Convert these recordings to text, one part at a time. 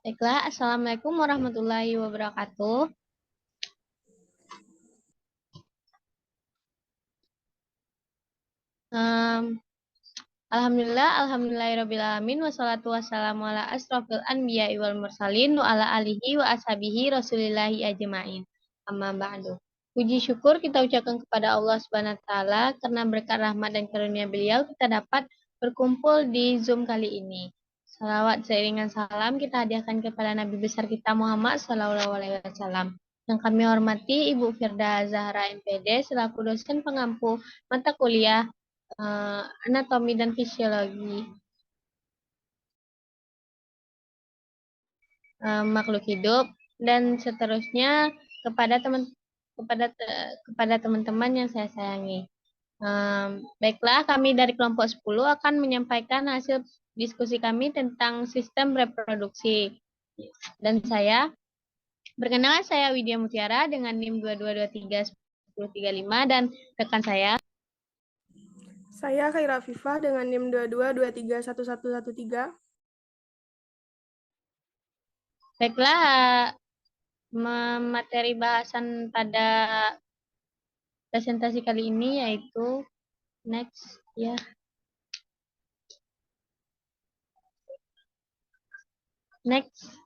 Baiklah, Assalamualaikum warahmatullahi wabarakatuh. Em, Alhamdulillahirrabbilalamin, wassalatu wassalamu ala asrofil anbiya'i wal mursalin, wa ala alihi wa ashabihi rasulillahi ajma'in. Amma ba'du. Puji syukur kita ucapkan kepada Allah Subhanahu wa taala karena berkat rahmat dan karunia beliau kita dapat berkumpul di Zoom kali ini. Salawat seiringan salam kita hadiahkan kepada Nabi besar kita Muhammad Sallallahu Alaihi Wasallam. Yang kami hormati Ibu Firda Zahra MPD selaku dosen pengampu mata kuliah anatomi dan fisiologi makhluk hidup, dan seterusnya kepada teman-teman yang saya sayangi. Baiklah, kami dari kelompok 10 akan menyampaikan hasil diskusi kami tentang sistem reproduksi. Dan perkenalan saya Widya Mutiara dengan NIM 22231035 dan rekan saya. Saya Khaira Fifa dengan NIM 22231113. Baiklah, materi bahasan pada presentasi kali ini yaitu next ya. Next.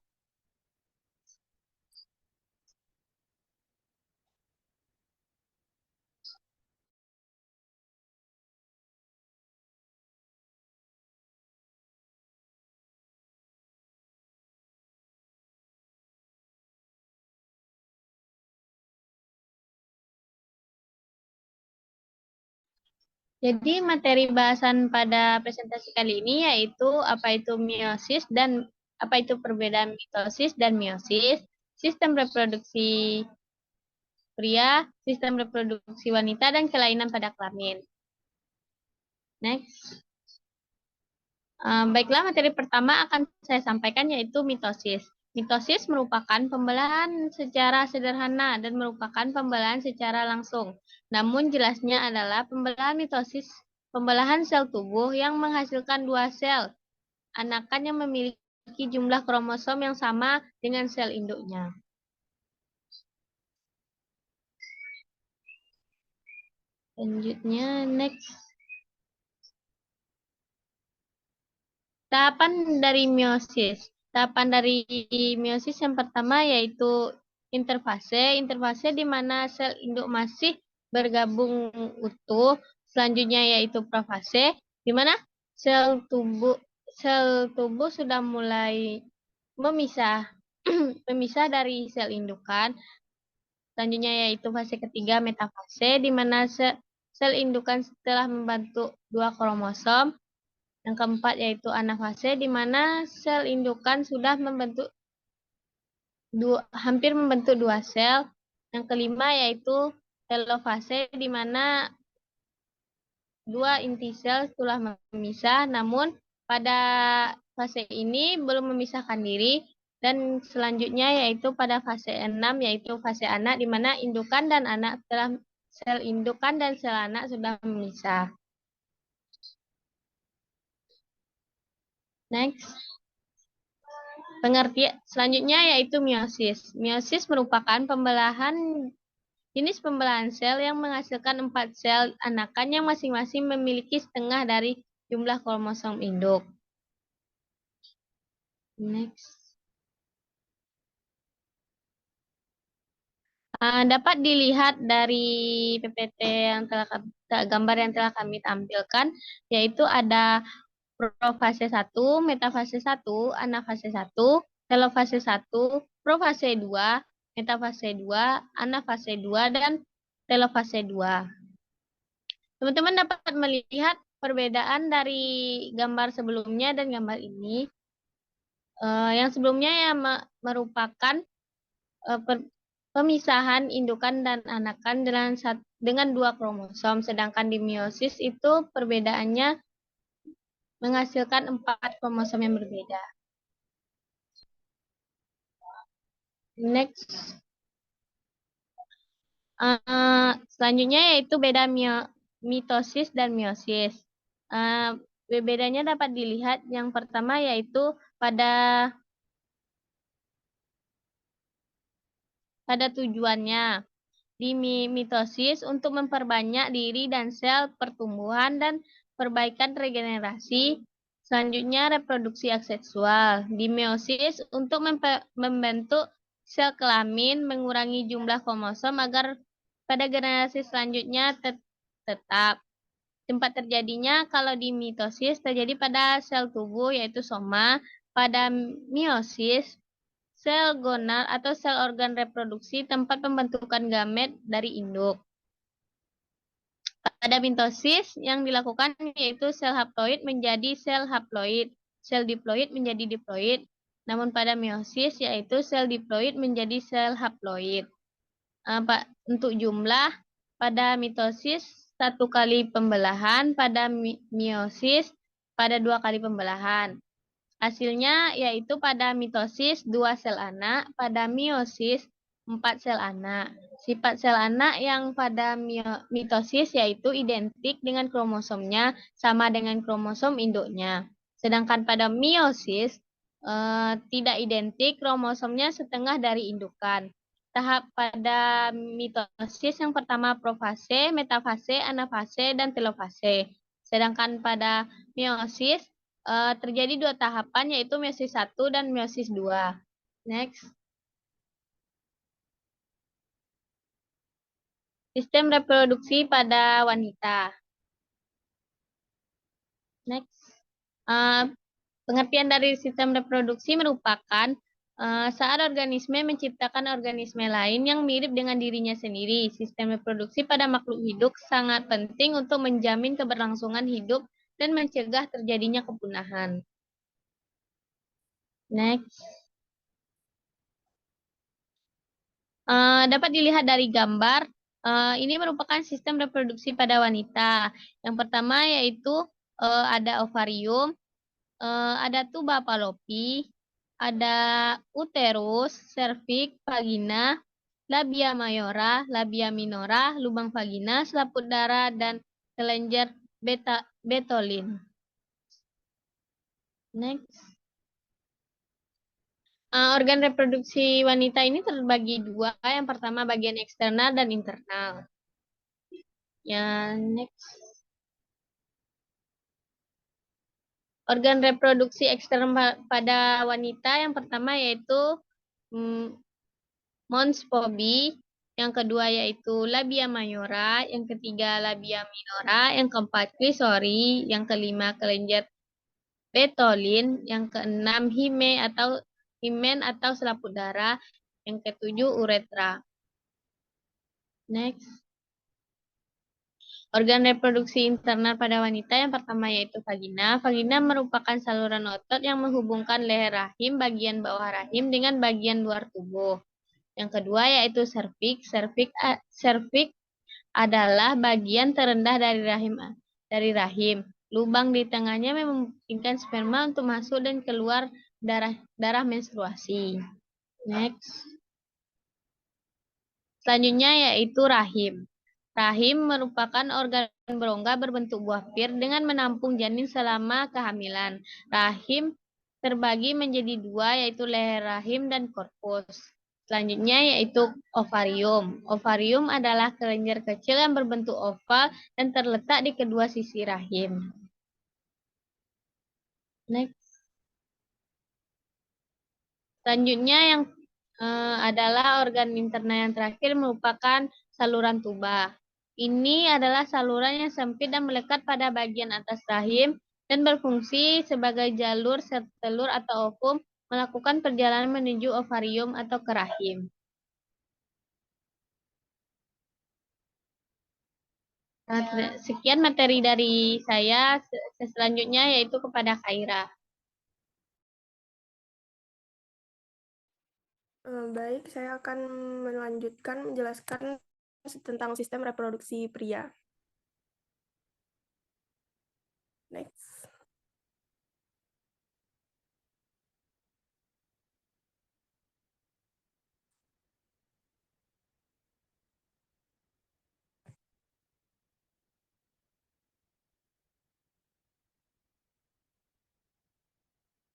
Jadi materi bahasan pada presentasi kali ini yaitu apa itu meiosis dan apa itu perbedaan mitosis dan meiosis, sistem reproduksi pria, sistem reproduksi wanita, dan kelainan pada kelamin. Next. Baiklah, materi pertama akan saya sampaikan yaitu mitosis. Mitosis merupakan pembelahan secara sederhana dan merupakan pembelahan secara langsung. Namun jelasnya adalah pembelahan mitosis, pembelahan sel tubuh yang menghasilkan dua sel anakan yang memiliki jumlah kromosom yang sama dengan sel induknya. Selanjutnya, next. Tahapan dari meiosis. Tahapan dari meiosis yang pertama yaitu interfase. Interfase di mana sel induk masih bergabung utuh. Selanjutnya yaitu profase, di mana sel tubuh sudah mulai memisah memisah dari sel indukan. Selanjutnya yaitu fase ketiga metafase, di mana sel indukan setelah membentuk dua kromosom. Yang keempat yaitu anafase, di mana sel indukan sudah hampir membentuk dua sel. Yang kelima yaitu telofase, di mana dua inti sel telah memisah, namun pada fase ini belum memisahkan diri. Dan selanjutnya yaitu pada fase 6 yaitu fase anak, di mana indukan dan anak telah sel indukan dan sel anak sudah memisah. Next. Pengertian selanjutnya yaitu meiosis. Meiosis merupakan jenis pembelahan sel yang menghasilkan 4 sel anakan yang masing-masing memiliki setengah dari jumlah kromosom induk. Next. Dapat dilihat dari PPT gambar yang telah kami tampilkan, yaitu ada profase 1, metafase 1, anafase 1, telofase 1, profase 2, metafase 2, anafase 2, dan telofase 2. Teman-teman dapat melihat perbedaan dari gambar sebelumnya dan gambar ini. Yang sebelumnya ya merupakan pemisahan indukan dan anakan dengan dua kromosom, sedangkan di meiosis itu perbedaannya menghasilkan 4 kromosom yang berbeda. Next. Selanjutnya yaitu beda mitosis dan meiosis. Bedanya dapat dilihat yang pertama yaitu pada pada tujuannya. Di mitosis untuk memperbanyak diri dan sel pertumbuhan dan perbaikan regenerasi. Selanjutnya reproduksi aseksual. Di meiosis untuk membentuk sel kelamin, mengurangi jumlah kromosom agar pada generasi selanjutnya tetap. Tempat terjadinya kalau di mitosis terjadi pada sel tubuh yaitu soma, pada meiosis sel gonal atau sel organ reproduksi tempat pembentukan gamet dari induk. Pada mitosis yang dilakukan yaitu sel haploid menjadi sel haploid, sel diploid menjadi diploid. Namun pada meiosis yaitu sel diploid menjadi sel haploid. Untuk jumlah pada mitosis 1 kali pembelahan, pada meiosis pada 2 kali pembelahan. Hasilnya yaitu pada mitosis 2 sel anak, pada meiosis 4 sel anak. Sifat sel anak yang pada mitosis yaitu identik dengan kromosomnya sama dengan kromosom induknya. Sedangkan pada meiosis tidak identik, kromosomnya setengah dari indukan. Tahap pada mitosis yang pertama profase, metafase, anafase, dan telofase. Sedangkan pada meiosis terjadi 2 tahapan yaitu meiosis 1 dan meiosis 2. Next. Sistem reproduksi pada wanita. Next. Pengertian dari sistem reproduksi merupakan saat organisme menciptakan organisme lain yang mirip dengan dirinya sendiri. Sistem reproduksi pada makhluk hidup sangat penting untuk menjamin keberlangsungan hidup dan mencegah terjadinya kepunahan. Next. Dapat dilihat dari gambar, ini merupakan sistem reproduksi pada wanita. Yang pertama yaitu ada ovarium, ada tuba fallopi, ada uterus, serviks, vagina, labia mayora, labia minora, lubang vagina, selaput darah, dan kelenjar betolin. Next. Organ reproduksi wanita ini terbagi 2. Yang pertama bagian eksternal dan internal. Next. Organ reproduksi eksternal pada wanita yang pertama yaitu mons Bobbi, yang kedua yaitu labia mayora, yang ketiga labia minora, yang keempat clisori, yang kelima kelenjar betolin, yang keenam himen atau selaput darah, yang ketujuh uretra. Next. Organ reproduksi internal pada wanita yang pertama yaitu vagina. Vagina merupakan saluran otot yang menghubungkan leher rahim, bagian bawah rahim dengan bagian luar tubuh. Yang kedua yaitu serviks. Serviks adalah bagian terendah dari rahim. Lubang di tengahnya memungkinkan sperma untuk masuk dan keluar darah menstruasi. Next. Selanjutnya yaitu rahim. Rahim merupakan organ berongga berbentuk buah pir dengan menampung janin selama kehamilan. Rahim terbagi menjadi 2 yaitu leher rahim dan korpus. Selanjutnya yaitu ovarium. Ovarium adalah kelenjar kecil yang berbentuk oval dan terletak di kedua sisi rahim. Next. Selanjutnya yang adalah organ internal yang terakhir merupakan saluran tuba. Ini adalah saluran yang sempit dan melekat pada bagian atas rahim dan berfungsi sebagai jalur sel telur atau ovum melakukan perjalanan menuju ovarium atau ke rahim. Sekian materi dari saya. Selanjutnya yaitu kepada Khaira. Baik, saya akan melanjutkan menjelaskan tentang sistem reproduksi pria. Next.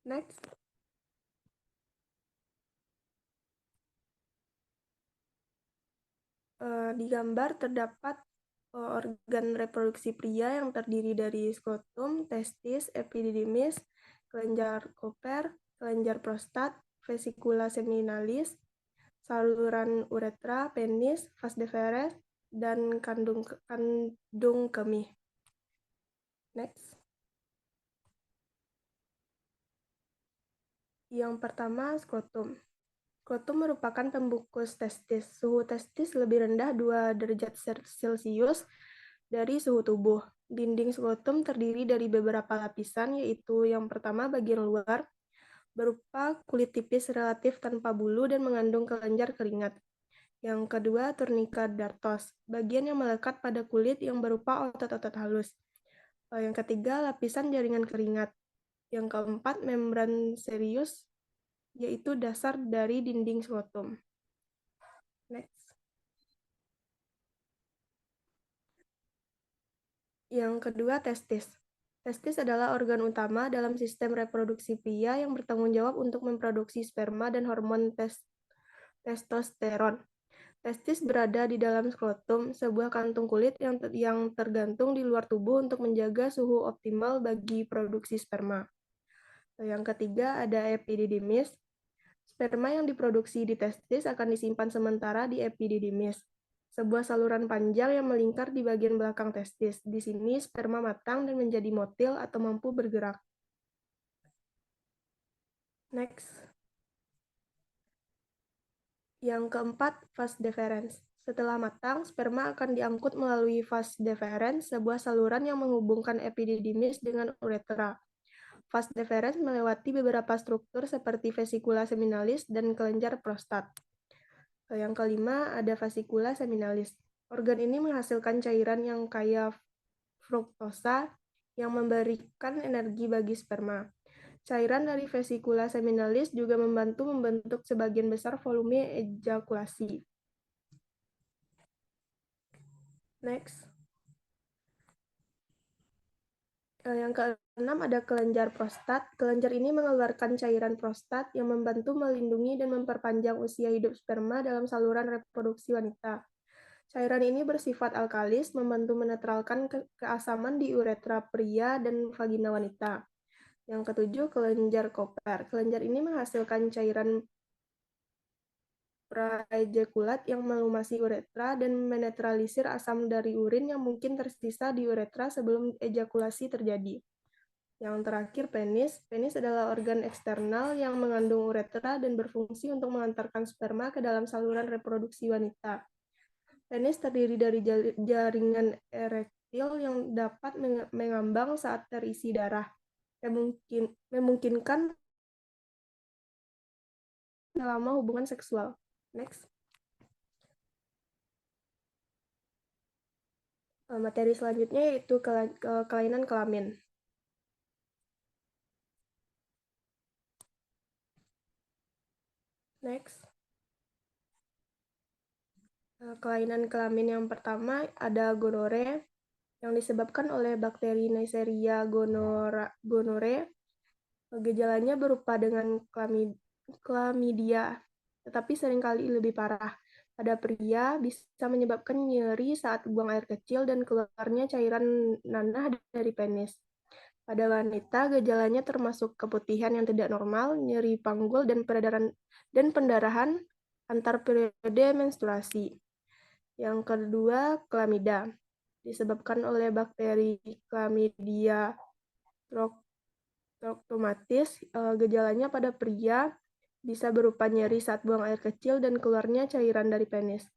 Next. Di gambar terdapat organ reproduksi pria yang terdiri dari skrotum, testis, epididymis, kelenjar Cooper, kelenjar prostat, vesikula seminalis, saluran uretra, penis, vas deferens, dan kandung kemih. Next. Yang pertama, skrotum. Skrotum merupakan pembungkus testis. Suhu testis lebih rendah 2 derajat Celcius dari suhu tubuh. Dinding skrotum terdiri dari beberapa lapisan, yaitu yang pertama bagian luar, berupa kulit tipis relatif tanpa bulu dan mengandung kelenjar keringat. Yang kedua, tunica dartos, bagian yang melekat pada kulit yang berupa otot-otot halus. Yang ketiga, lapisan jaringan keringat. Yang keempat, membran serus, yaitu dasar dari dinding skrotum. Next. Yang kedua, testis. Testis adalah organ utama dalam sistem reproduksi pria yang bertanggung jawab untuk memproduksi sperma dan hormon testosteron. Testis berada di dalam skrotum, sebuah kantung kulit yang tergantung di luar tubuh untuk menjaga suhu optimal bagi produksi sperma. Yang ketiga ada epididymis. Sperma yang diproduksi di testis akan disimpan sementara di epididymis, sebuah saluran panjang yang melingkar di bagian belakang testis. Di sini sperma matang dan menjadi motil atau mampu bergerak. Next. Yang keempat, vas deferens. Setelah matang, sperma akan diangkut melalui vas deferens, sebuah saluran yang menghubungkan epididymis dengan uretra. Vas deferens melewati beberapa struktur seperti vesikula seminalis dan kelenjar prostat. Yang kelima, ada vesikula seminalis. Organ ini menghasilkan cairan yang kaya fruktosa yang memberikan energi bagi sperma. Cairan dari vesikula seminalis juga membantu membentuk sebagian besar volume ejakulasi. Next. Yang keenam ada kelenjar prostat. Kelenjar ini mengeluarkan cairan prostat yang membantu melindungi dan memperpanjang usia hidup sperma dalam saluran reproduksi wanita. Cairan ini bersifat alkalis, membantu menetralkan keasaman di uretra pria dan vagina wanita. Yang ketujuh, kelenjar Cooper. Kelenjar ini menghasilkan cairan praejekulat yang melumasi uretra dan menetralisir asam dari urin yang mungkin tersisa di uretra sebelum ejakulasi terjadi. Yang terakhir, penis. Penis adalah organ eksternal yang mengandung uretra dan berfungsi untuk mengantarkan sperma ke dalam saluran reproduksi wanita. Penis terdiri dari jaringan erektil yang dapat mengambang saat terisi darah, memungkinkan selama hubungan seksual. Next. Materi selanjutnya yaitu kelainan kelamin. Next. Kelainan kelamin yang pertama ada gonore yang disebabkan oleh bakteri Neisseria gonorrhoeae. Gejalanya berupa dengan klamidia, tetapi seringkali lebih parah. Pada pria bisa menyebabkan nyeri saat buang air kecil dan keluarnya cairan nanah dari penis. Pada wanita, gejalanya termasuk keputihan yang tidak normal, nyeri panggul, dan pendarahan antar periode menstruasi. Yang kedua, klamida. Disebabkan oleh bakteri Chlamydia trachomatis, gejalanya pada pria bisa berupa nyeri saat buang air kecil dan keluarnya cairan dari penis.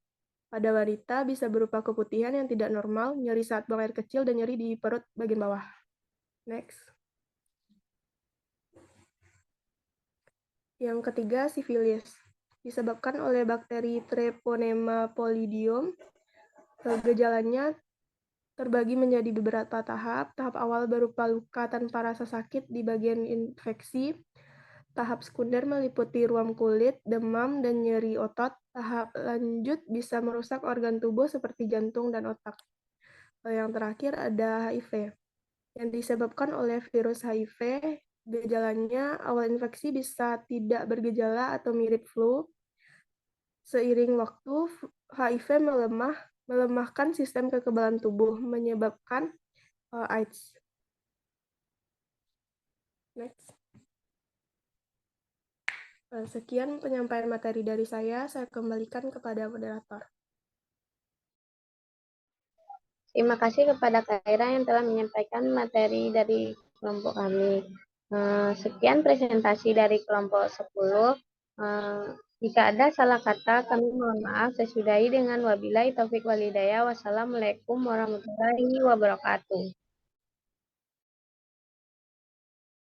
Pada wanita bisa berupa keputihan yang tidak normal, nyeri saat buang air kecil, dan nyeri di perut bagian bawah. Next. Yang ketiga, sifilis. Disebabkan oleh bakteri Treponema pallidum. Gejalanya terbagi menjadi beberapa tahap. Tahap awal berupa luka tanpa rasa sakit di bagian infeksi. Tahap sekunder meliputi ruam kulit, demam, dan nyeri otot. Tahap lanjut bisa merusak organ tubuh seperti jantung dan otak. Yang terakhir ada HIV. Yang disebabkan oleh virus HIV, gejalanya awal infeksi bisa tidak bergejala atau mirip flu. Seiring waktu, HIV melemahkan sistem kekebalan tubuh, menyebabkan AIDS. Next. Sekian penyampaian materi dari saya kembalikan kepada moderator. Terima kasih kepada Kak Ira yang telah menyampaikan materi dari kelompok kami. Sekian presentasi dari kelompok 10. Jika ada salah kata, kami mohon maaf. Saya sudahi dengan wabillahi taufik walhidayah. Wassalamualaikum warahmatullahi wabarakatuh.